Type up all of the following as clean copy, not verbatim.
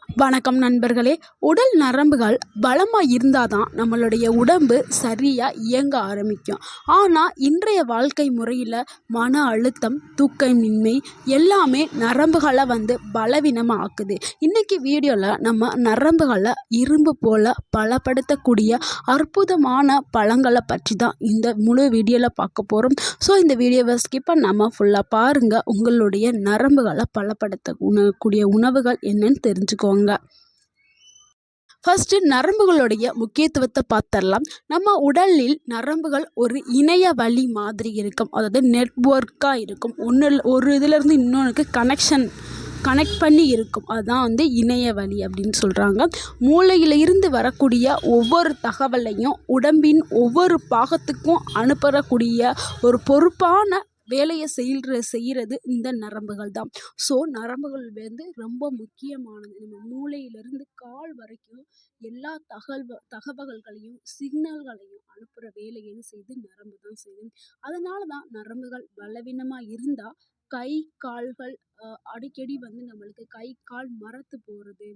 வணக்கம் நண்பர்களே. உடல் நரம்புகள் பலமாக இருந்தால் தான் நம்மளுடைய உடம்பு சரியாக இயங்க ஆரம்பிக்கும். ஆனால் இன்றைய வாழ்க்கை முறையில் மன அழுத்தம், தூக்கமின்மை எல்லாமே நரம்புகளை பலவீனமாக ஆக்குது. இன்றைக்கி வீடியோவில் நம்ம நரம்புகளை இரும்பு போல் பலப்படுத்தக்கூடிய அற்புதமான பழங்களை பற்றி தான் இந்த முழு வீடியோவில் பார்க்க போகிறோம். ஸோ இந்த வீடியோவை ஸ்கிப் பண்ணாமல் ஃபுல்லாக பாருங்கள். உங்களுடைய நரம்புகளை பலப்படுத்தக்கூடிய உணவுகள் என்னன்னு தெரிஞ்சுக்கோங்க. ஃபஸ்ட்டு நரம்புகளுடைய முக்கியத்துவத்தை பார்த்துடலாம். நம்ம உடலில் நரம்புகள் ஒரு இணைய வழி மாதிரி இருக்கும், அதாவது நெட்வொர்க்காக இருக்கும். ஒரு இதிலேருந்து இன்னொன்றுக்கு கனெக்ட் பண்ணி இருக்கும். அதுதான் இணைய வழி அப்படின்னு சொல்கிறாங்க. மூளையில் இருந்து வரக்கூடிய ஒவ்வொரு தகவலையும் உடம்பின் ஒவ்வொரு பாகத்துக்கும் அனுப்பக்கூடிய ஒரு பொறுப்பான வேலையை செய்கிறது இந்த நரம்புகள் தான். ஸோ நரம்புகள் ரொம்ப முக்கியமானது. நம்ம மூளையிலிருந்து கால் வரைக்கும் எல்லா தகவல்களையும் சிக்னல்களையும் அனுப்புகிற வேலையை செய்து நரம்பு தான் செய்யும். அதனால தான் நரம்புகள் பலவீனமாக இருந்தால் கை கால்கள் அடிக்கடி நம்மளுக்கு கை கால் மரத்து போகிறது,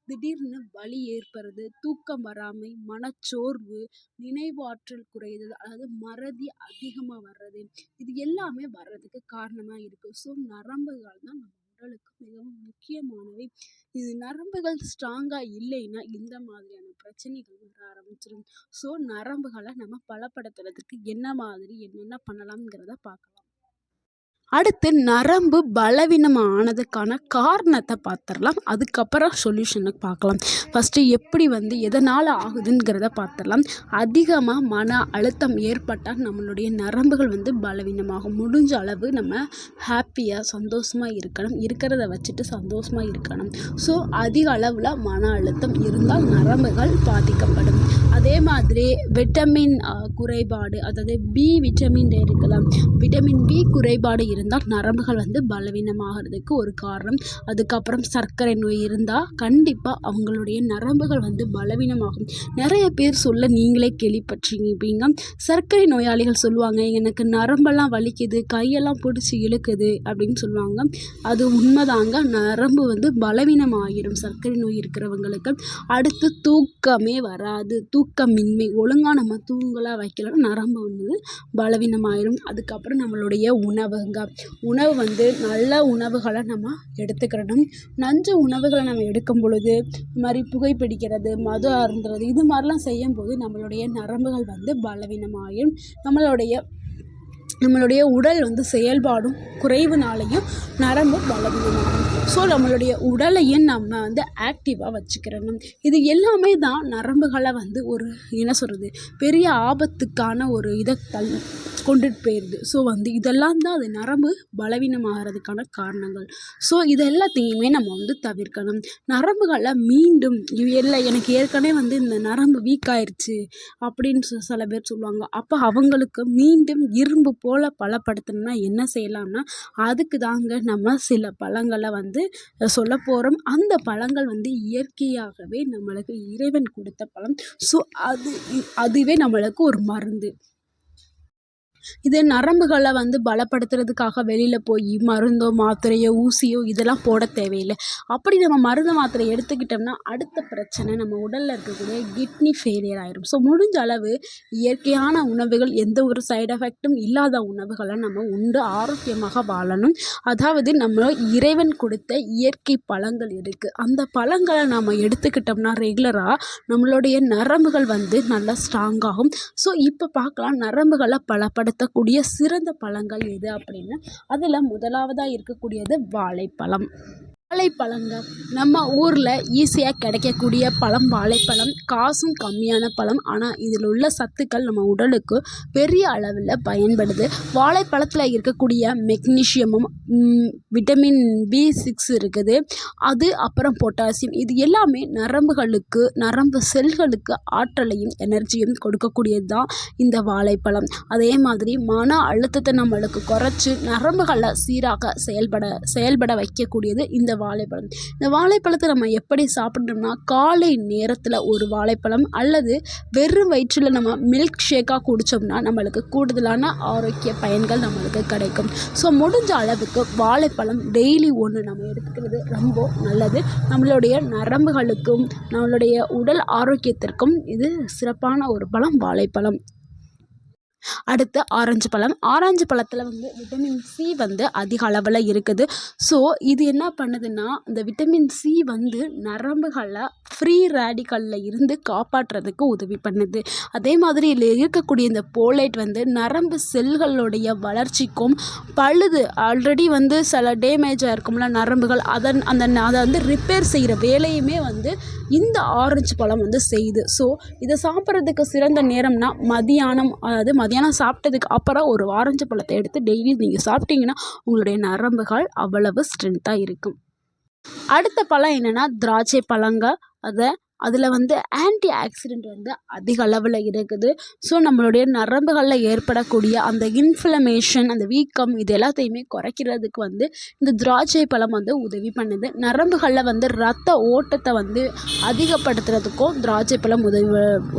திடீர்னு வலி ஏற்படுறது, தூக்கம் வராமை, மனச்சோர்வு, நினைவாற்றல் குறையுது, அதாவது மறதி அதிகமாக வர்றது, இது எல்லாமே வர்றதுக்கு காரணமாக இருக்குது. ஸோ நரம்புகள் தான் நம்ம உடலுக்கு மிகவும் முக்கியமானவை. இது நரம்புகள் ஸ்ட்ராங்காக இல்லைன்னா இந்த மாதிரியான பிரச்சனைகள் வர ஆரம்பிச்சிடும். ஸோ நரம்புகளை நம்ம பலப்படுத்துறதுக்கு என்னென்ன பண்ணலாம்ங்கிறத பார்க்கலாம். அடுத்து நரம்பு பலவீனமானதுக்கான காரணத்தை பார்த்துடலாம். அதுக்கப்புறம் சொல்யூஷனுக்கு பார்க்கலாம். ஃபஸ்ட்டு எப்படி எதனால் ஆகுதுங்கிறத பார்த்துடலாம். அதிகமாக மன அழுத்தம் ஏற்பட்டால் நம்மளுடைய நரம்புகள் பலவீனமாகும். முடிஞ்ச அளவு நம்ம ஹாப்பியாக சந்தோஷமாக இருக்கணும், இருக்கிறத வச்சுட்டு சந்தோஷமாக இருக்கணும். ஸோ அதிக அளவில் மன அழுத்தம் இருந்தால் நரம்புகள் பாதிக்கப்படும். அதே மாதிரி விட்டமின் குறைபாடு, அதாவது பி விட்டமின் இருக்கலாம், விட்டமின் பி குறைபாடு இருந்தால் நரம்புகள் பலவீனமாகிறதுக்கு ஒரு காரணம். அதுக்கப்புறம் சர்க்கரை நோய் இருந்தால் கண்டிப்பாக அவங்களுடைய நரம்புகள் பலவீனமாகும். நிறைய பேர் சொல்ல நீங்களே கேள்விப்பட்டிருப்பீங்க. சர்க்கரை நோயாளிகள் சொல்லுவாங்க, எனக்கு நரம்பெல்லாம் வலிக்குது, கையெல்லாம் பிடிச்சி இழுக்குது அப்படின்னு சொல்லுவாங்க. அது உண்மைதாங்க. நரம்பு பலவீனமாகிடும் சர்க்கரை நோய் இருக்கிறவங்களுக்கு. அடுத்து தூக்கமே வராது, தூக்கமின்மை, ஒழுங்காக நம்ம தூங்கலாம் வைக்கலாம், நரம்பு பலவீனமாயிடும். அதுக்கப்புறம் நம்மளுடைய உணவு நல்ல உணவுகளை நம்ம எடுத்துக்கிறணும். நஞ்சு உணவுகளை நம்ம எடுக்கும் பொழுது இது மாதிரி புகைப்பிடிக்கிறது, மது அருந்துறது, இது மாதிரிலாம் செய்யும்போது நம்மளுடைய நரம்புகள் பலவீனமாயிடும். நம்மளுடைய உடல் செயல்பாடும் குறைவுனாலையும் நரம்பு பலவீனமாகும். ஸோ நம்மளுடைய உடலையும் நம்ம ஆக்டிவாக வச்சுக்கிறணும். இது எல்லாமே தான் நரம்புகளை ஒரு பெரிய ஆபத்துக்கான ஒரு இதை கொண்டுட்டு போயிடுது. ஸோ இதெல்லாம் தான் அது நரம்பு பலவீனமாகிறதுக்கான காரணங்கள். ஸோ இது எல்லாத்தையுமே நம்ம தவிர்க்கணும். நரம்புகளை மீண்டும் எனக்கு ஏற்கனவே இந்த நரம்பு வீக் ஆயிடுச்சு அப்படின்னு சில பேர் சொல்லுவாங்க. அப்போ அவங்களுக்கு மீண்டும் இரும்பு போல் பலப்படுத்தணும்னா என்ன செய்யலாம்னா, அதுக்கு தாங்க நம்ம சில பழங்களை சொல்ல போகிறோம். அந்த பழங்கள் இயற்கையாகவே நம்மளுக்கு இறைவன் கொடுத்த பழம். ஸோ அதுவே நம்மளுக்கு ஒரு மருந்து. இது நரம்புகளை பலப்படுத்துறதுக்காக வெளியில் போய் மருந்தோ மாத்திரையோ ஊசியோ இதெல்லாம் போட தேவையில்லை. அப்படி நம்ம மருந்து மாத்திரை எடுத்துக்கிட்டோம்னா அடுத்த பிரச்சனை நம்ம உடலில் இருக்கக்கூடிய கிட்னி ஃபெயிலியர் ஆயிடும். ஸோ முடிஞ்ச அளவு இயற்கையான உணவுகள், எந்த ஒரு சைடு எஃபெக்டும் இல்லாத உணவுகளை நம்ம உண்டு ஆரோக்கியமாக வாழணும். அதாவது நம்ம இறைவன் கொடுத்த இயற்கை பழங்கள் இருக்குது, அந்த பழங்களை நம்ம எடுத்துக்கிட்டோம்னா ரெகுலராக நம்மளுடைய நரம்புகள் நல்லா ஸ்ட்ராங்காகும். ஸோ இப்போ பார்க்கலாம் நரம்புகளை பலப்படுத்தக்கூடிய சிறந்த பழங்கள் எது அப்படின்னு. அதில் முதலாவதாக இருக்கக்கூடியது வாழைப்பழம். வாழைப்பழங்கள் நம்ம ஊரில் ஈஸியாக கிடைக்கக்கூடிய பழம் வாழைப்பழம். காசும் கம்மியான பழம், ஆனால் இதில் உள்ள சத்துக்கள் நம்ம உடலுக்கு பெரிய அளவில் பயன்படுது. வாழைப்பழத்தில் இருக்கக்கூடிய மெக்னீஷியமும் விட்டமின் B6 இருக்குது, அது அப்புறம் பொட்டாசியம், இது எல்லாமே நரம்புகளுக்கு, நரம்பு செல்களுக்கு ஆற்றலையும் எனர்ஜியும் கொடுக்கக்கூடியது தான் இந்த வாழைப்பழம். அதே மாதிரி மன அழுத்தத்தை நம்மளுக்கு குறைச்சி நரம்புகளை சீராக செயல்பட வைக்கக்கூடியது இந்த வாழைப்பழம். இந்த வாழைப்பழத்தை நம்ம எப்படி சாப்பிடணும்னா, காலை நேரத்தில் ஒரு வாழைப்பழம் அல்லது வெறும் வயிற்றில் நம்ம மில்க் ஷேக்காக குடித்தோம்னா நம்மளுக்கு கூடுதலான ஆரோக்கிய பயன்கள் நம்மளுக்கு கிடைக்கும். ஸோ முடிஞ்ச அளவுக்கு வாழைப்பழம் டெய்லி ஒன்று நம்ம எடுத்துக்கிறது ரொம்ப நல்லது. நம்மளுடைய நரம்புகளுக்கும் நம்மளுடைய உடல் ஆரோக்கியத்திற்கும் இது சிறப்பான ஒரு பழம் வாழைப்பழம். அடுத்து ஆரஞ்சு பழம். ஆரஞ்சு பழத்தில் வந்து விட்டமின் சி வந்து அதிக அளவில் இருக்குது. ஸோ இது என்ன பண்ணுதுன்னா, இந்த விட்டமின் சி வந்து நரம்புகளை ஃப்ரீ ரேடிக்கலில் இருந்து காப்பாற்றுறதுக்கு உதவி பண்ணுது. அதே மாதிரி இதில் இருக்கக்கூடிய இந்த போலேட் வந்து நரம்பு செல்களுடைய வளர்ச்சிக்கும் பழுது ஆல்ரெடி வந்து சில டேமேஜாக இருக்கும்ல நரம்புகள், அதை வந்து ரிப்பேர் செய்கிற வேலையுமே வந்து இந்த ஆரஞ்சு பழம் வந்து செய்யுது. ஸோ இதை சாப்பிட்றதுக்கு சிறந்த நேரம்னா மதியானம், அதாவது மதியானம் சாப்பிட்டதுக்கு அப்புறம் ஒரு ஆரஞ்சு பழத்தை எடுத்து டெய்லி நீங்கள் சாப்பிட்டீங்கன்னா உங்களுடைய நரம்புகள் அவ்வளவு ஸ்ட்ரென்த்தாக இருக்கும். அடுத்த பழம் என்னென்னா திராட்சை பழங்க. அதில் வந்து ஆன்டி ஆக்சிடென்ட் வந்து அதிக அளவில் இருக்குது. ஸோ நம்மளுடைய நரம்புகளில் ஏற்படக்கூடிய அந்த இன்ஃப்ளமேஷன், அந்த வீக்கம், இது எல்லாத்தையுமே குறைக்கிறதுக்கு வந்து இந்த திராட்சை பழம் வந்து உதவி பண்ணுது. நரம்புகளில் வந்து ரத்த ஓட்டத்தை வந்து அதிகப்படுத்துறதுக்கும் திராட்சை பழம்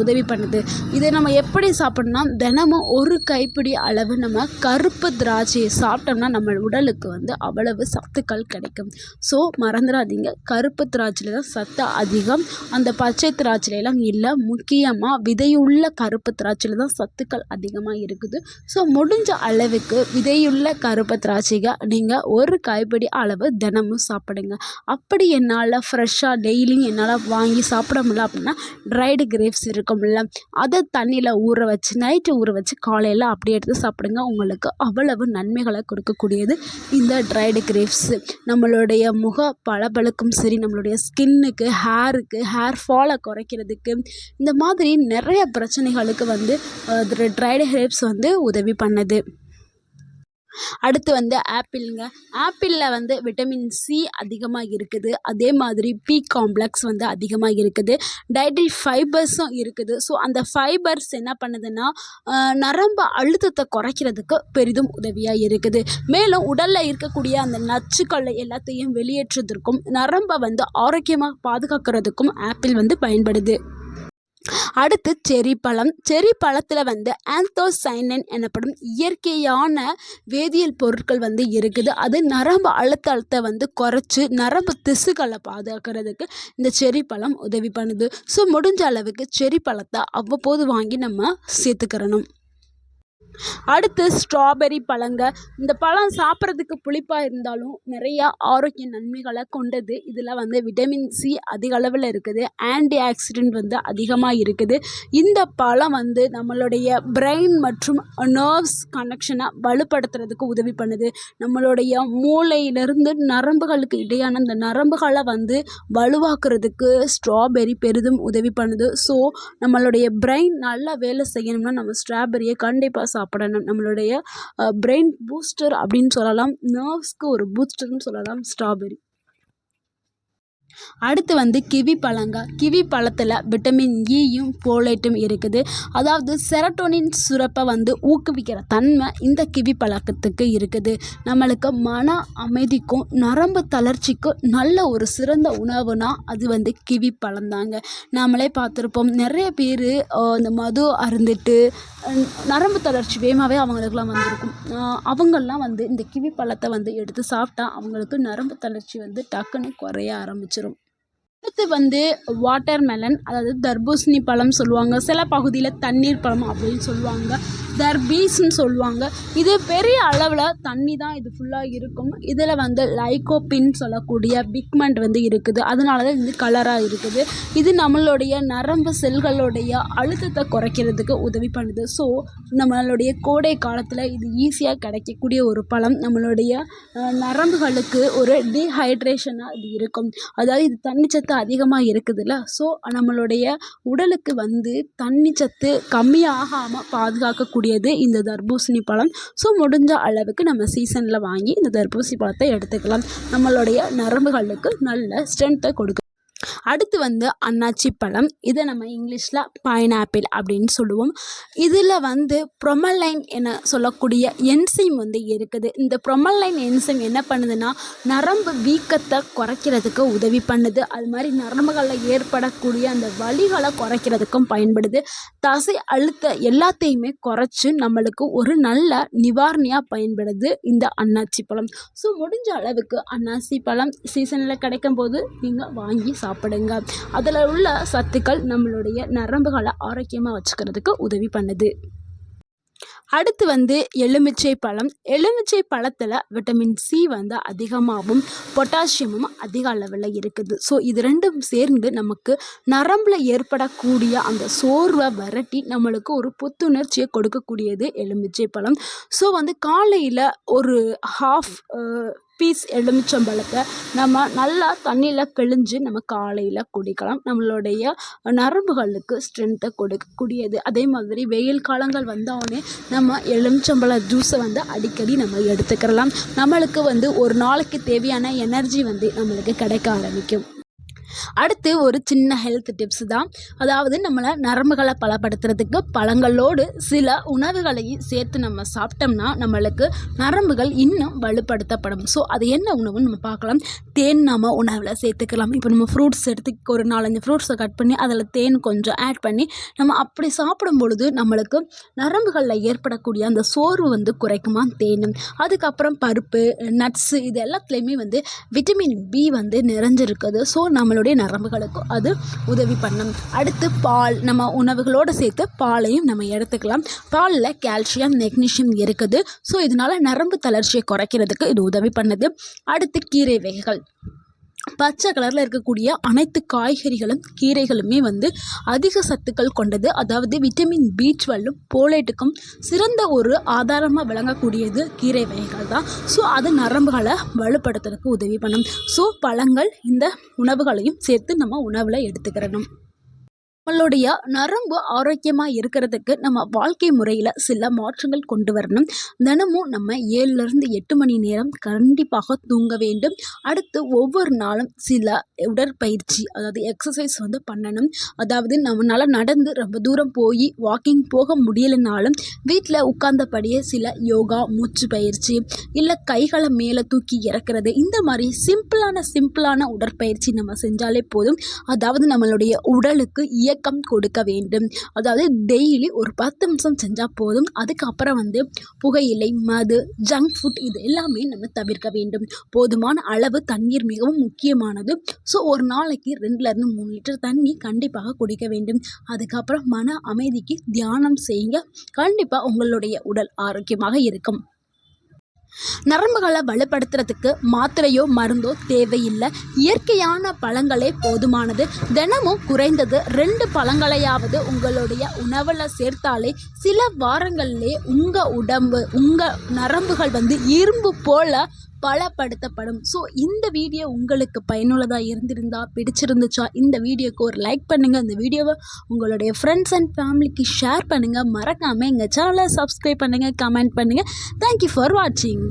உதவி பண்ணுது. இதை நம்ம எப்படி சாப்பிட்ணும்னா, தினமும் ஒரு கைப்பிடி அளவு நம்ம கருப்பு திராட்சையை சாப்பிட்டோம்னா நம்ம உடலுக்கு வந்து அவ்வளவு சத்துக்கள் கிடைக்கும். ஸோ மறந்துடாதீங்க, கருப்பு திராட்சையில் தான் சத்து அதிகம். அந்த பச்சை திராட்சையிலாம் இல்லை, முக்கியமாக விதையுள்ள கருப்பு திராட்சையில் தான் சத்துக்கள் அதிகமாக இருக்குது. ஸோ முடிஞ்ச அளவுக்கு விதையுள்ள கருப்பு திராட்சைగా நீங்கள் ஒரு கைப்பிடி அளவு தினமும் சாப்பிடுங்க. அப்படி என்னால் ஃப்ரெஷ்ஷாக டெய்லியும் என்னால் வாங்கி சாப்பிட முடியல அப்படின்னா ட்ரைடு கிரேப்ஸ் இருக்கும்ல, அதை தண்ணியில் ஊற வச்சு நைட்டு ஊற வச்சு காலையில் அப்படியே எடுத்து சாப்பிடுங்க. உங்களுக்கு அவ்வளவு நன்மைகளை கொடுக்கக்கூடியது இந்த ட்ரைடு கிரேப்ஸு. நம்மளுடைய முக பளபளக்கும் சரி, நம்மளுடைய ஸ்கின்னுக்கு, ஹேர் ஃபாலை குறைக்கிறதுக்கு, இந்த மாதிரி நிறைய பிரச்சனைகளுக்கு வந்து ட்ரைடு கிரேப்ஸ் வந்து உதவி பண்ணுது. அடுத்து வந்து ஆப்பிளுங்க. ஆப்பிளில் வந்து விட்டமின் சி அதிகமாக இருக்குது. அதே மாதிரி பி காம்ப்ளெக்ஸ் வந்து அதிகமாக இருக்குது. டயட்ரி ஃபைபர்ஸும் இருக்குது. ஸோ அந்த ஃபைபர்ஸ் என்ன பண்ணுதுன்னா, நரம்பு அழுத்தத்தை குறைக்கிறதுக்கு பெரிதும் உதவியாக இருக்குது. மேலும் உடலில் இருக்கக்கூடிய அந்த நச்சுக்களை எல்லாத்தையும் வெளியேற்றுவதற்கும் நரம்பை வந்து ஆரோக்கியமாக பாதுகாக்கிறதுக்கும் ஆப்பிள் வந்து பயன்படுது. அடுத்து செரி பழம். செரி பழத்தில் வந்து ஆந்தோசைனின் எனப்படும் இயற்கையான வேதியியல் பொருட்கள் வந்து இருக்குது. அது நரம்பு அழுத்தத்தை வந்து குறைச்சி நரம்பு திசுக்களை பாதுகாக்கிறதுக்கு இந்த செரி பழம் உதவி பண்ணுது. ஸோ முடிஞ்ச அளவுக்கு செரி பழத்தை அவ்வப்போது வாங்கி நம்ம சேர்த்துக்கிறணும். அடுத்து ஸ்ட்ராபெரி பழங்க. இந்த பழம் சாப்பிட்றதுக்கு புளிப்பாக இருந்தாலும் நிறையா ஆரோக்கிய நன்மைகளை கொண்டது. இதில் வந்து விட்டமின் சி அதிக அளவில் இருக்குது. ஆன்டி ஆக்சிடென்ட் வந்து அதிகமாக இருக்குது. இந்த பழம் வந்து நம்மளுடைய பிரெயின் மற்றும் நர்வ்ஸ் கனெக்ஷனை வலுப்படுத்துறதுக்கு உதவி பண்ணுது. நம்மளுடைய மூளையிலிருந்து நரம்புகளுக்கு இடையான இந்த நரம்புகளை வந்து வலுவாக்குறதுக்கு ஸ்ட்ராபெரி பெரிதும் உதவி பண்ணுது. ஸோ நம்மளுடைய பிரெயின் நல்லா வேலை செய்யணும்னா நம்ம ஸ்ட்ராபெரியை கண்டிப்பாக சாப்பிடணும். நம்மளுடைய பிரெயின் பூஸ்டர் அப்படின்னு சொல்லலாம், நர்வ்ஸ்க்கு ஒரு பூஸ்டர்னு சொல்லலாம் ஸ்ட்ராபெரி. அடுத்து வந்து கிவி பழங்க. கிவி பழத்தில் விட்டமின் ஈயும் போலேட்டும் இருக்குது. அதாவது செரட்டோனின் சுரப்பை வந்து ஊக்குவிக்கிற தன்மை இந்த கிவி பழத்துக்கு இருக்குது. நம்மளுக்கு மன அமைதிக்கும் நரம்பு தளர்ச்சிக்கும் நல்ல ஒரு சிறந்த உணவுனா அது வந்து கிவி பழந்தாங்க. நாமளே பார்த்துருப்போம், நிறைய பேர் இந்த மது அருந்துட்டு நரம்பு தளர்ச்சி வேகமாகவே அவங்களுக்குலாம் வந்திருக்கும். அவங்கெல்லாம் வந்து இந்த கிவி பழத்தை வந்து எடுத்து சாப்பிட்டா அவங்களுக்கு நரம்பு தளர்ச்சி வந்து டக்குன்னு குறைய ஆரம்பிச்சிடும். அடுத்து வந்து வாட்டர் மெலன், அதாவது தர்பூசணி பழம் சொல்லுவாங்க, சில பகுதியில் தண்ணீர் பழம் அப்படின்னு சொல்லுவாங்க, தர்பீஸ்ன்னு சொல்லுவாங்க. இது பெரிய அளவில் தண்ணி தான் இது ஃபுல்லாக இருக்கும். இதில் வந்து லைகோபின் சொல்லக்கூடிய பிக்மெண்ட் வந்து இருக்குது. அதனால தான் இது கலராக இருக்குது. இது நம்மளுடைய நரம்பு செல்களுடைய அழுத்தத்தை குறைக்கிறதுக்கு உதவி பண்ணுது. ஸோ நம்மளுடைய கோடை காலத்தில் இது ஈஸியாக கிடைக்கக்கூடிய ஒரு பழம். நம்மளுடைய நரம்புகளுக்கு ஒரு டீஹைட்ரேஷனாக இது இருக்கும். அதாவது இது தண்ணிச்சத்து அதிகமாக இருக்குதுல்ல, ஸோ நம்மளுடைய உடலுக்கு வந்து தண்ணிச்சத்து கம்மியாகாமல் பாதுகாக்கக்கூடியது இந்த தர்பூசணி பழம். ஸோ முடிஞ்ச அளவுக்கு நம்ம சீசனில் வாங்கி இந்த தர்பூசணி பழத்தை எடுத்துக்கலாம். நம்மளுடைய நரம்புகளுக்கு நல்ல ஸ்ட்ரென்த்தை கொடுக்கும். அடுத்து வந்து அன்னாச்சி பழம். இதை நம்ம இங்கிலீஷில் பைனாப்பிள் அப்படின்னு சொல்லுவோம். இதில் வந்து ப்ரொமலைன் என சொல்லக்கூடிய என்சைம் வந்து இருக்குது. இந்த ப்ரொமலைன் என்சைம் என்ன பண்ணுதுன்னா நரம்பு வீக்கத்தை குறைக்கிறதுக்கு உதவி பண்ணுது. அது மாதிரி நரம்புகளில் ஏற்படக்கூடிய அந்த வலிகளை குறைக்கிறதுக்கும் பயன்படுது. தசை அழுத்த எல்லாத்தையுமே குறைச்சி நம்மளுக்கு ஒரு நல்ல நிவாரணியாக பயன்படுது இந்த அன்னாச்சி பழம். ஸோ முடிஞ்ச அளவுக்கு அன்னாசி பழம் சீசனில் கிடைக்கும் போது நீங்கள் வாங்கி சாப்பிடுங்க. அதில் உள்ள சத்துக்கள் நம்மளுடைய நரம்புகளை ஆரோக்கியமாக வச்சுக்கிறதுக்கு உதவி பண்ணுது. அடுத்து வந்து எலுமிச்சை பழம். எலுமிச்சை பழத்தில் விட்டமின் சி வந்து அதிகமாகவும் பொட்டாசியமும் அதிக அளவில் இருக்குது. ஸோ இது ரெண்டும் சேர்ந்து நமக்கு நரம்பில் ஏற்படக்கூடிய அந்த சோர்வை விரட்டி நம்மளுக்கு ஒரு புத்துணர்ச்சியை கொடுக்கக்கூடியது எலுமிச்சை பழம். ஸோ வந்து காலையில் ஒரு ஹாஃப் பீஸ் எலுமிச்சம்பழத்தை நம்ம நல்லா தண்ணியில் பிழிஞ்சு நம்ம காலையில் குடிக்கலாம். நம்மளுடைய நரம்புகளுக்கு ஸ்ட்ரென்த்தை கொடுக்கக்கூடியது. அதே மாதிரி வெயில் காலங்கள் வந்தோடனே நம்ம எலுமிச்சம்பழ ஜூஸை வந்து அடிக்கடி நம்ம எடுத்துக்கிறலாம். நம்மளுக்கு வந்து ஒரு நாளைக்கு தேவையான எனர்ஜி வந்து நம்மளுக்கு கிடைக்க ஆரம்பிக்கும். அடுத்து ஒரு சின்ன ஹெல்த் டிப்ஸ் தான். அதாவது நம்மளை நரம்புகளை பலப்படுத்துறதுக்கு பழங்களோடு சில உணவுகளையும் சேர்த்து நம்ம சாப்பிட்டோம்னா நம்மளுக்கு நரம்புகள் இன்னும் வலுப்படுத்தப்படும். ஸோ அது என்ன உணவுன்னு நம்ம பார்க்கலாம். தேன் நம்ம உணவில் சேர்த்துக்கலாம். இப்போ நம்ம ஃப்ரூட்ஸ் எடுத்து ஒரு 4-5 ஃப்ரூட்ஸை கட் பண்ணி அதில் தேன் கொஞ்சம் ஆட் பண்ணி நம்ம அப்படி சாப்பிடும் பொழுது நம்மளுக்கு நரம்புகளில் ஏற்படக்கூடிய அந்த சோர்வு வந்து குறைக்குமா தேன். அதுக்கப்புறம் பருப்பு, நட்ஸு இது எல்லாத்துலேயுமே வந்து விட்டமின் பி வந்து நிறைஞ்சிருக்குது. ஸோ நம்மளுடைய நரம்புகளுக்கு அது உதவி பண்ணும். அடுத்து பால், நம்ம உணவுகளோடு சேர்த்து பாலையும் நம்ம எடுத்துக்கலாம். பாலில் கால்சியம், மெக்னீஷியம் இருக்குது. ஸோ இதனால் நரம்பு தளர்ச்சியை குறைக்கிறதுக்கு இது உதவி பண்ணுது. அடுத்து கீரை வகைகள். பச்சை கலரில் இருக்கக்கூடிய அனைத்து காய்கறிகளும் கீரைகளுமே வந்து அதிக சத்துக்கள் கொண்டது. அதாவது விட்டமின் B12 போலேட்டுக்கும் சிறந்த ஒரு ஆதாரமாக விளங்கக்கூடியது கீரை வகைகள் தான். ஸோ அது நரம்புகளை வலுப்படுத்துறதுக்கு உதவி பண்ணும். ஸோ பழங்கள் இந்த உணவுகளையும் சேர்த்து நம்ம உணவில் எடுத்துக்கிறணும். நம்மளுடைய நரம்பு ஆரோக்கியமாக இருக்கிறதுக்கு நம்ம வாழ்க்கை முறையில் சில மாற்றங்கள் கொண்டு வரணும். தினமும் நம்ம 7லேருந்து 8 மணி நேரம் கண்டிப்பாக தூங்க வேண்டும். அடுத்து ஒவ்வொரு நாளும் சில உடற்பயிற்சி, அதாவது எக்ஸசைஸ் வந்து பண்ணணும். அதாவது நம்மளால் நடந்து ரொம்ப தூரம் போய் வாக்கிங் போக முடியலைனாலும் வீட்டில் உட்கார்ந்தபடியே சில யோகா, மூச்சு பயிற்சி, இல்லை கைகளை மேலே தூக்கி இறக்குறது, இந்த மாதிரி சிம்பிளான உடற்பயிற்சி நம்ம செஞ்சாலே போதும். அதாவது நம்மளுடைய உடலுக்கு இயக்கம் கொடுக்க வேண்டும். அதாவது டெய்லி ஒரு 10 நிமிஷம் செஞ்சால் போதும். அதுக்கப்புறம் வந்து புகையிலை, மது, ஜங்க் ஃபுட் இது எல்லாமே நம்ம தவிர்க்க வேண்டும். போதுமான அளவு தண்ணீர் மிகவும் முக்கியமானது. ஸோ ஒரு நாளைக்கு 2லேருந்து 3 லிட்டர் தண்ணி கண்டிப்பாக குடிக்க வேண்டும். அதுக்கப்புறம் மன அமைதிக்கு தியானம் செய்யுங்க. கண்டிப்பாக உங்களுடைய உடல் ஆரோக்கியமாக இருக்கும். நரம்புகளை வலுப்படுத்துறதுக்கு மாத்திரையோ மருந்தோ தேவையில்லை. இயற்கையான பழங்களே போதுமானது. தினமும் குறைந்தது 2 பழங்களையாவது உங்களுடைய உணவில் சேர்த்தாலே சில வாரங்களிலே உங்கள் நரம்புகள் வந்து இரும்பு போல பலப்படுத்தப்படும். ஸோ இந்த வீடியோ உங்களுக்கு பயனுள்ளதாக பிடிச்சிருந்துச்சா இந்த வீடியோக்கு ஒரு லைக் பண்ணுங்கள். இந்த வீடியோவை உங்களுடைய ஃப்ரெண்ட்ஸ் அண்ட் ஃபேமிலிக்கு ஷேர் பண்ணுங்கள். மறக்காமல் எங்கள் சேனலை சப்ஸ்கிரைப் பண்ணுங்கள், கமெண்ட் பண்ணுங்கள். தேங்க்யூ ஃபார் வாட்சிங்.